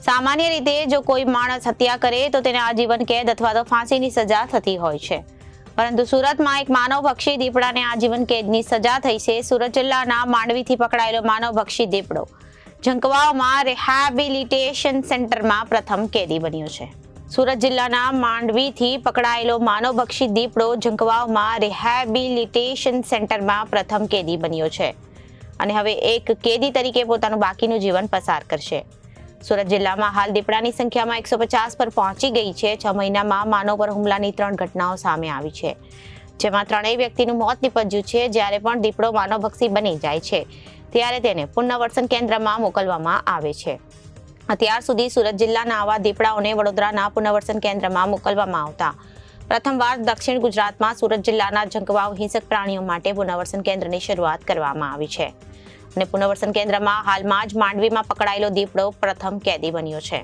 સામાન્ય રીતે જો કોઈ માણસ હત્યા કરે તો તેને આજીવન કેદ અથવા તો ફાંસીની સજા થતી હોય છે, પરંતુ સુરતમાં એક માનવભક્ષી દીપડાને આજીવન કેદની સજા થઈ છે। સુરત જિલ્લાના માંડવીથી પકડાયેલો માનવભક્ષી દીપડો ઝંખવાવમાં રિહેબિલિટેશન સેન્ટરમાં પ્રથમ કેદી બન્યો છે। સુરત જિલ્લાના માંડવીથી પકડાયેલો માનવભક્ષી દીપડો ઝંખવાવમાં રિહેબિલિટેશન સેન્ટરમાં પ્રથમ કેદી બન્યો છે અને હવે એક કેદી તરીકે પોતાનું બાકીનું જીવન પસાર કરશે। સુરત જિલ્લામાં હાલ દીપડાની સંખ્યામાં 150 પર પહોંચી ગઈ છે। 6 મહિનામાં માનવ પર હુમલાની 3 ઘટનાઓ સામે આવી છે, જેમાં 3 વ્યક્તિનું મોત નીપજ્યું છે। જ્યારે પણ દીપડો માનવભક્ષી બની જાય છે ત્યારે તેને પુનર્વસન કેન્દ્રમાં મોકલવામાં આવે છે। અત્યાર સુધી સુરત જિલ્લાના આવા દીપડાઓને વડોદરાના પુનર્વસન કેન્દ્રમાં મોકલવામાં આવતા પ્રથમવાર દક્ષિણ ગુજરાતમાં સુરત જિલ્લાના ઝંખવાવ હિંસક પ્રાણીઓ માટે પુનર્વસન કેન્દ્રની શરૂઆત કરવામાં આવી છે અને પુનર્વસન કેન્દ્રમાં હાલમાં જ માંડવીમાં પકડાયેલો દીપડો પ્રથમ કેદી બન્યો છે।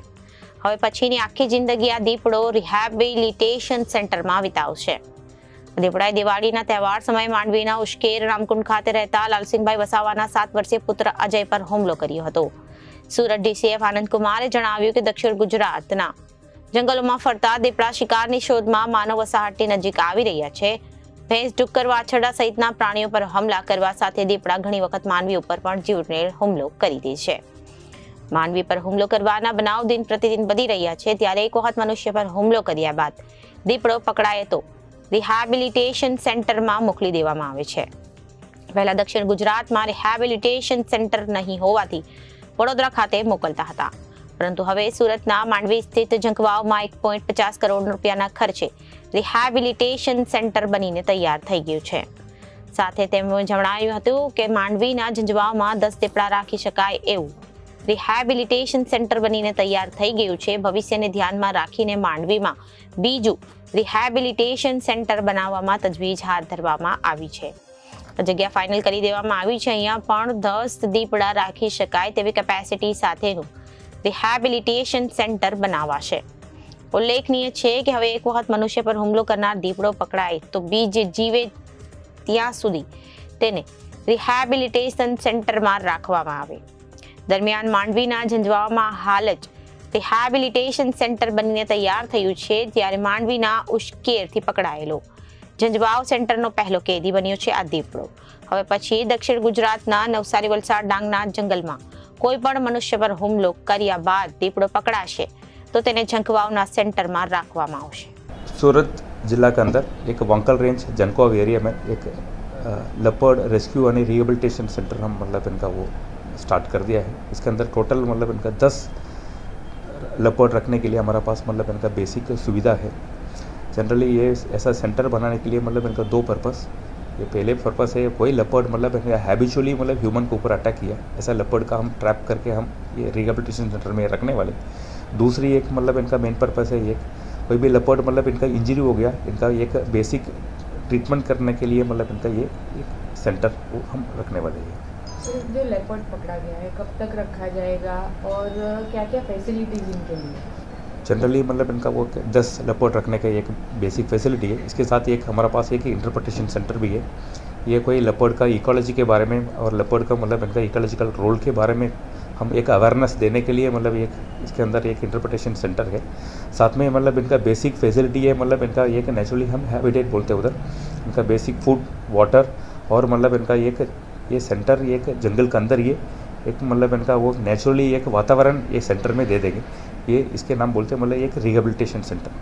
હવે પછીની આખી જિંદગી આ દીપડો રિહેબિલિટેશન સેન્ટરમાં વિતાવશે। દીપડાએ દિવાળીના તહેવાર સમયે માંડવીના ઉશ્કેર રામકુંડ ખાતે રહેતા લાલસિંહભાઈ વસાવાના 7 વર્ષીય પુત્ર અજય પર હુમલો કર્યો હતો। સુરત ડીસીએફ આનંદકુમારે જણાવ્યું કે દક્ષિણ ગુજરાતના જંગલોમાં ફરતા દીપડા શિકારની શોધમાં માનવ વસાહતની નજીક આવી રહ્યા છે। ભેંસ, ડુક્કર, વાછરડા સહિતના પ્રાણીઓ પર હુમલા કરવા સાથે દીપડા ઘણી વખત માનવી ઉપર પણ જીવલેણ હુમલો કરી દે છે। માનવી પર હુમલો કરવાના બનાવ દિન પ્રતિદિન વધી રહ્યા છે, ત્યારે એક વખત મનુષ્ય પર હુમલો કર્યા બાદ દીપડો પકડાય તો રિહેબિલિટેશન સેન્ટરમાં મોકલી દેવામાં આવે છે। પહેલા દક્ષિણ ગુજરાતમાં રિહેબિલિટેશન સેન્ટર નહીં હોવાથી વડોદરા ખાતે મોકલતા હતા, પરંતુ હવે સુરતના માંડવી સ્થિત ઝંખવાવમાં 1.50 કરોડ રૂપિયાના ખર્ચે રિહેબિલિટેશન સેન્ટર બનીને તૈયાર થઈ ગયું છે। સાથે તેમણે જણાવ્યું હતું કે માંડવીના ઝંખવાવમાં 10 દીપડા રાખી શકાય એવું રિહેબિલિટેશન સેન્ટર બનીને તૈયાર થઈ ગયું છે। ભવિષ્યને ધ્યાનમાં રાખીને માંડવીમાં બીજું રિહેબિલિટેશન સેન્ટર બનાવવામાં તજવીજ હાથ ધરવામાં આવી છે। જગ્યા ફાઇનલ કરી દેવામાં આવી છે। અહીંયા પણ 10 દીપડા રાખી શકાય તેવી કેપેસિટી સાથેનું રિહેબિલિટેશન સેન્ટર બનાવાશે। ઉલ્લેખનીય છે કે હવે એક વખત મનુષ્ય પર હુમલો કરનાર દીપડો પકડાય તો બીજ જીવે ત્યાં સુધી તેને રિહેબિલિટેશન સેન્ટરમાં રાખવામાં આવે। દરમિયાન માંડવીના ઝંખવાવમાં હાલ જ રિહેબિલિટેશન સેન્ટર બનીને તૈયાર થયું છે, ત્યારે માંડવીના ઉશ્કેરથી પકડાયેલો ઝંખવાવ સેન્ટરનો પહેલો કેદી બન્યો છે આ દીપડો। હવે પછી દક્ષિણ ગુજરાતના નવસારી, વલસાડ, ડાંગના જંગલમાં કોઈ પણ મનુષ્ય પર હુમલો કર્યા બાદ દીપડો पकड़ाशे तो तेने झंखवावना सेंटर में रखवामां आवशे। सूरत जिला के अंदर एक वांकल रेंज जनकोव एरिया में एक लेपर्ड रेस्क्यू और रिहेबिलिटेशन सेंटर हम मतलब इनका वो स्टार्ट कर दिया है। इसके अंदर टोटल मतलब इनका 10 लेपर्ड रखने के लिए हमारा पास मतलब इनका बेसिक सुविधा है। जनरली ये ऐसा सेंटर बनाने के लिए मतलब इनका 2 पर्पस। ये पहले पर्पस है, कोई लेपर्ड मतलब हैबिचुअली मतलब ह्यूमन के ऊपर अटैक किया, ऐसा लेपर्ड का हम ट्रैप करके हम ये रिहेबिलिटेशन सेंटर में रखने वाले। दूसरी एक मतलब इनका मेन पर्पस है, एक कोई भी लेपर्ड मतलब इनका इंजरी हो गया, इनका एक बेसिक ट्रीटमेंट करने के लिए मतलब इनका ये एक सेंटर वो हम रखने वाले हैं। जो लेपर्ड पकड़ा गया है कब तक रखा जाएगा और क्या क्या फैसिलिटीज इनके लिए? जनरली मतलब इनका वो 10 लेपर्ड रखने का एक बेसिक फैसिलिटी है। इसके साथ एक हमारा पास एक इंटरप्रिटेशन सेंटर भी है। ये कोई लेपर्ड का इकोलॉजी के बारे में और लेपर्ड का मतलब इनका इकोलॉजिकल रोल के बारे में हम एक अवेयरनेस देने के लिए मतलब एक इसके अंदर एक इंटरप्रिटेशन सेंटर है। साथ में मतलब इनका बेसिक फैसिलिटी है, मतलब इनका एक नेचुरली हम हैबिटेट बोलते हैं उधर, इनका बेसिक फूड, वाटर और मतलब इनका एक ये सेंटर एक जंगल के अंदर ये एक मतलब इनका वो नेचुरली एक वातावरण ये सेंटर में दे देंगे। ये इसके नाम बोलते हैं मतलब एक रिहेबिलिटेशन सेंटर।